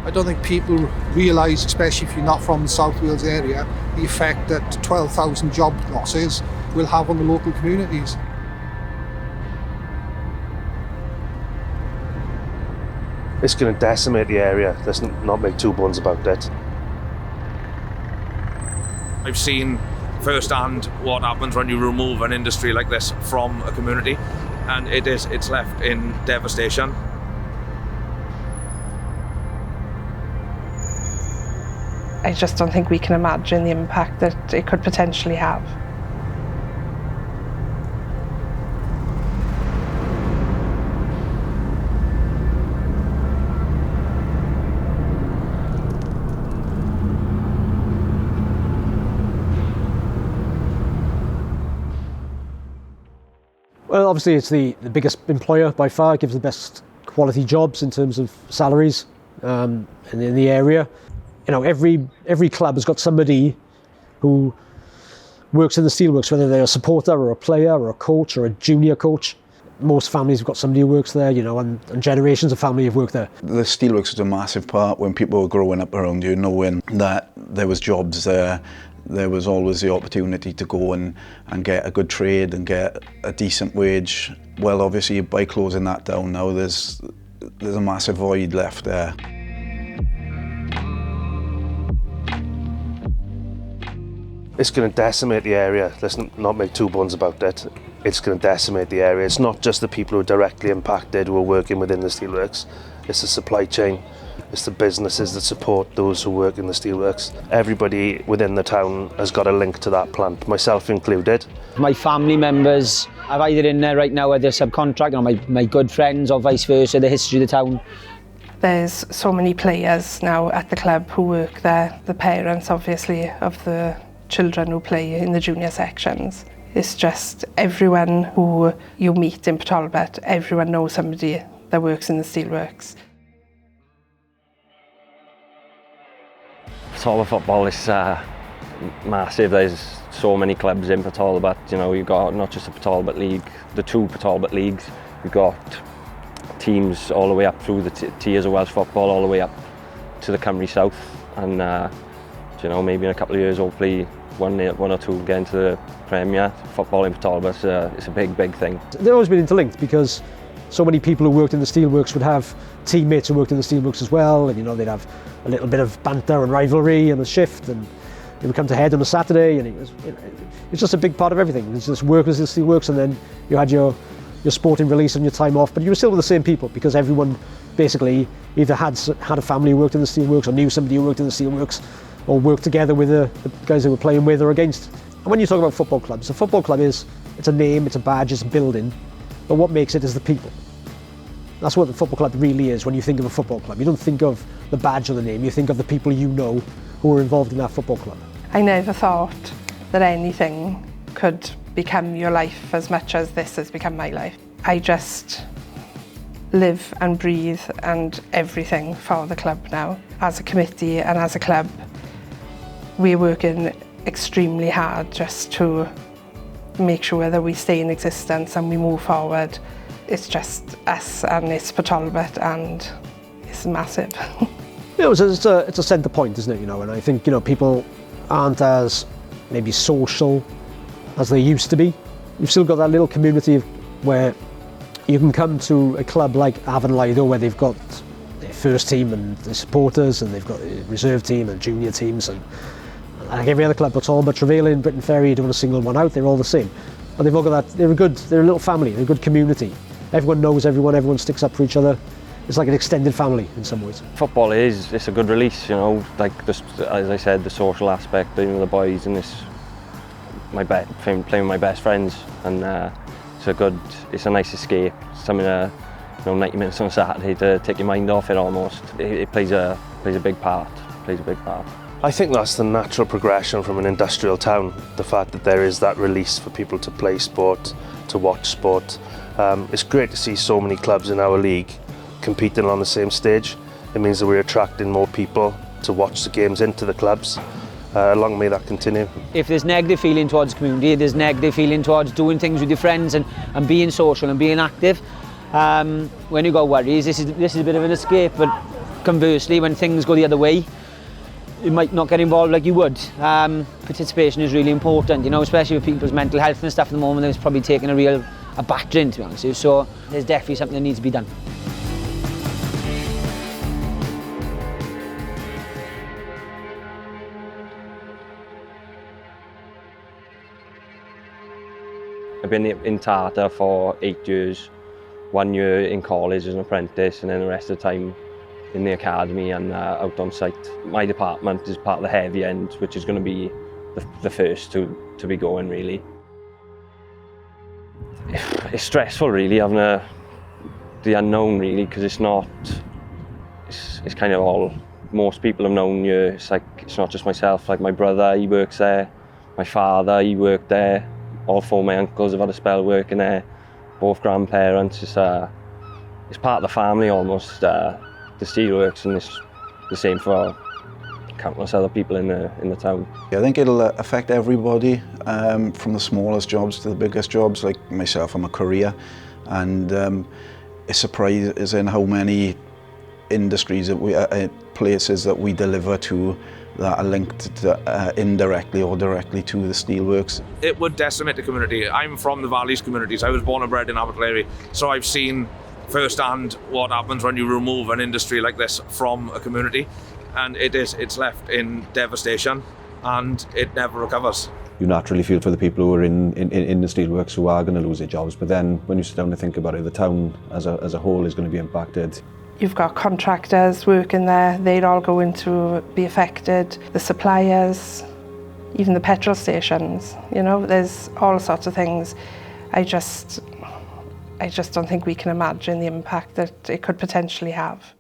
I don't think people realise, especially if you're not from the South Wales area, the effect that 12,000 job losses will have on the local communities. It's going to decimate the area, let's not make two bones about it. I've seen firsthand what happens when you remove an industry like this from a community, and it's left in devastation. I just don't think we can imagine the impact that it could potentially have. Well, obviously it's the biggest employer by far. It gives the best quality jobs in terms of salaries in the area. You know, every club has got somebody who works in the steelworks, whether they're a supporter or a player or a coach or a junior coach. Most families have got somebody who works there, you know, and generations of family have worked there. The steelworks was a massive part when people were growing up around you, knowing that there was jobs there. There was always the opportunity to go and get a good trade and get a decent wage. Well, obviously, by closing that down now, there's a massive void left there. It's going to decimate the area, let's not make two bones about it. It's going to decimate the area. It's not just the people who are directly impacted who are working within the steelworks, it's the supply chain. It's the businesses that support those who work in the steelworks. Everybody within the town has got a link to that plant, myself included. My family members are either in there right now or they're subcontract, or my good friends or vice versa, the history of the town. There's so many players now at the club who work there, the parents obviously of the children who play in the junior sections. It's just everyone who you meet in Port Talbot, everyone knows somebody that works in the steelworks. Talbot football is massive. There's so many clubs in Port Talbot. You know, you've got not just the Port Talbot League, the two Port Talbot leagues. You've got teams all the way up through the tiers of Welsh football, all the way up to the Cymru South. And you know, maybe in a couple of years, hopefully one or two get into the Premier. Football in Port Talbot is a big thing. They've always been interlinked because so many people who worked in the steelworks would have teammates who worked in the steelworks as well, and you know, they'd have a little bit of banter and rivalry on a shift, and they would come to head on a Saturday, and it's just a big part of everything. It's just workers in the steelworks, and then you had your sporting release and your time off, but you were still with the same people because everyone basically either had a family who worked in the steelworks or knew somebody who worked in the steelworks or worked together with the guys they were playing with or against. And when you talk about football clubs, a football club it's a name, it's a badge, it's a building, but what makes it is the people. That's what the football club really is when you think of a football club. You don't think of the badge or the name, you think of the people you know who are involved in that football club. I never thought that anything could become your life as much as this has become my life. I just live and breathe and everything for the club now. As a committee and as a club, we're working extremely hard just to make sure that we stay in existence and we move forward. It's just us and it's Port Talbot and it's massive. You know, it's a centre point, isn't it? You know, and I think, you know, people aren't as maybe social as they used to be. You've still got that little community where you can come to a club like Avon Lido where they've got their first team and their supporters, and they've got a reserve team and junior teams, and like every other club, Port Talbot, Trevelyan, Britain Ferry, you don't want to single one out, they're all the same. But they've all got that, they're a little family, they're a good community. Everyone knows everyone sticks up for each other. It's like an extended family in some ways. Football it's a good release, you know, like as I said, the social aspect, being with the boys and playing with my best friends, and it's a nice escape, something 90 minutes on a Saturday to take your mind off it almost. It plays a big part, I think that's the natural progression from an industrial town, the fact that there is that release for people to play sport, to watch sport. It's great to see so many clubs in our league competing on the same stage. It means that we're attracting more people to watch the games into the clubs. Long may that continue. If there's negative feeling towards the community, there's negative feeling towards doing things with your friends and being social and being active. When you got worries, this is a bit of an escape, but Conversely, when things go the other way, you might not get involved like you would. Participation is really important, you know, especially with people's mental health and stuff at the moment. It's probably taking a battering, to be honest with you. So there's definitely something that needs to be done. I've been in Tata for 8 years, 1 year in college as an apprentice, and then the rest of the time in the academy and out on site. My department is part of the heavy end, which is going to be the first to be going, really. It's stressful, really, having the unknown, really, because it's kind of all most people have known you. It's like, it's not just myself, like my brother, he works there, my father, he worked there, all 4 of my uncles have had a spell working there, both grandparents. It's part of the family almost, the Steelworks, and it's the same for countless other people in the town. I think it'll affect everybody, from the smallest jobs to the biggest jobs. Like myself, I'm a courier, and it's surprising how many industries that places that we deliver to that are linked to, indirectly or directly to the steelworks. It would decimate the community. I'm from the Valleys communities. I was born and bred in Abertillery, so I've seen firsthand what happens when you remove an industry like this from a community, and it's left in devastation and it never recovers. You naturally feel for the people who are in the steelworks who are going to lose their jobs, but then when you sit down and think about it, the town as a whole is going to be impacted. You've got contractors working there, they're all going to be affected, the suppliers, even the petrol stations, you know, there's all sorts of things. I just don't think we can imagine the impact that it could potentially have.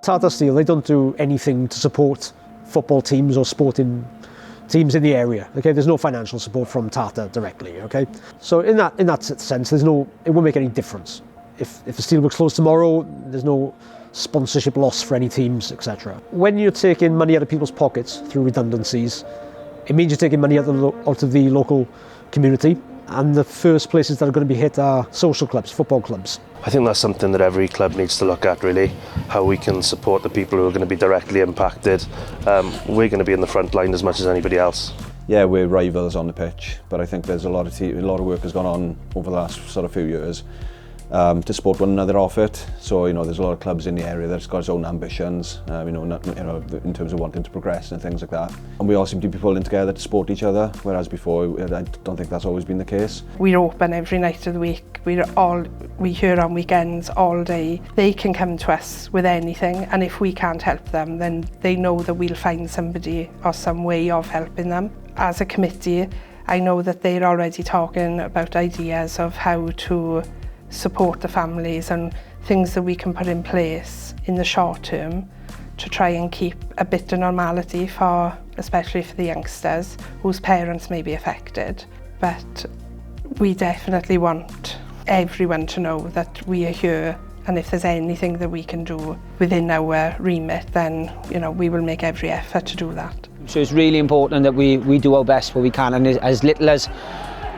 Tata Steel, they don't do anything to support football teams or sporting teams in the area. Okay, there's no financial support from Tata directly. Okay, so in that sense, it won't make any difference. If the Steelworks close tomorrow, there's no sponsorship loss for any teams, etc. When you're taking money out of people's pockets through redundancies, it means you're taking money out of the local community, and the first places that are going to be hit are social clubs, football clubs. I think that's something that every club needs to look at, really, how we can support the people who are going to be directly impacted. We're going to be in the front line as much as anybody else. Yeah, we're rivals on the pitch, but I think there's a lot of work has gone on over the last sort of few years to support one another off it. So, you know, there's a lot of clubs in the area that's got its own ambitions, in terms of wanting to progress and things like that. And we all seem to be pulling together to support each other, whereas before, I don't think that's always been the case. We're open every night of the week. We hear on weekends all day. They can come to us with anything, and if we can't help them, then they know that we'll find somebody or some way of helping them. As a committee, I know that they're already talking about ideas of how to support the families and things that we can put in place in the short term to try and keep a bit of normality especially for the youngsters whose parents may be affected. But we definitely want everyone to know that we are here, and if there's anything that we can do within our remit, then, you know, we will make every effort to do that. So it's really important that we do our best where we can, and as little as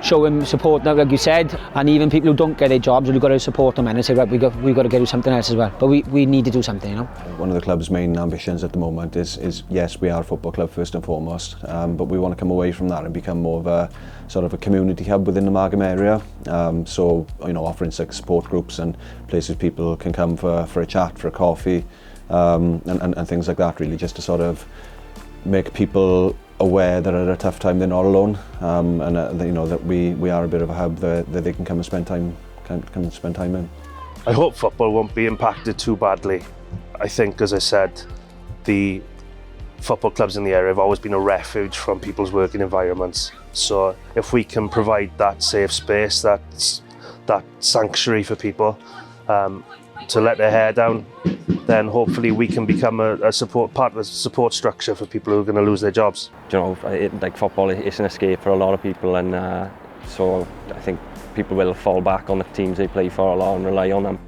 show him support, like you said, and even people who don't get their jobs, we've got to support them and say, right, we've got to do something else as well. But we need to do something, you know. One of the club's main ambitions at the moment is yes, we are a football club first and foremost, but we want to come away from that and become more of a sort of a community hub within the Margam area. So, you know, offering support groups and places people can come for a chat, for a coffee, and things like that, really, just to sort of make people aware that at a tough time they're not alone, and you know, that we are a bit of a hub that they can come and spend time in. I hope football won't be impacted too badly. I think, as I said, the football clubs in the area have always been a refuge from people's working environments. So if we can provide that safe space, that sanctuary for people to let their hair down, then hopefully we can become part of a support structure for people who are going to lose their jobs. You know, like football, it's an escape for a lot of people, and so I think people will fall back on the teams they play for a lot and rely on them.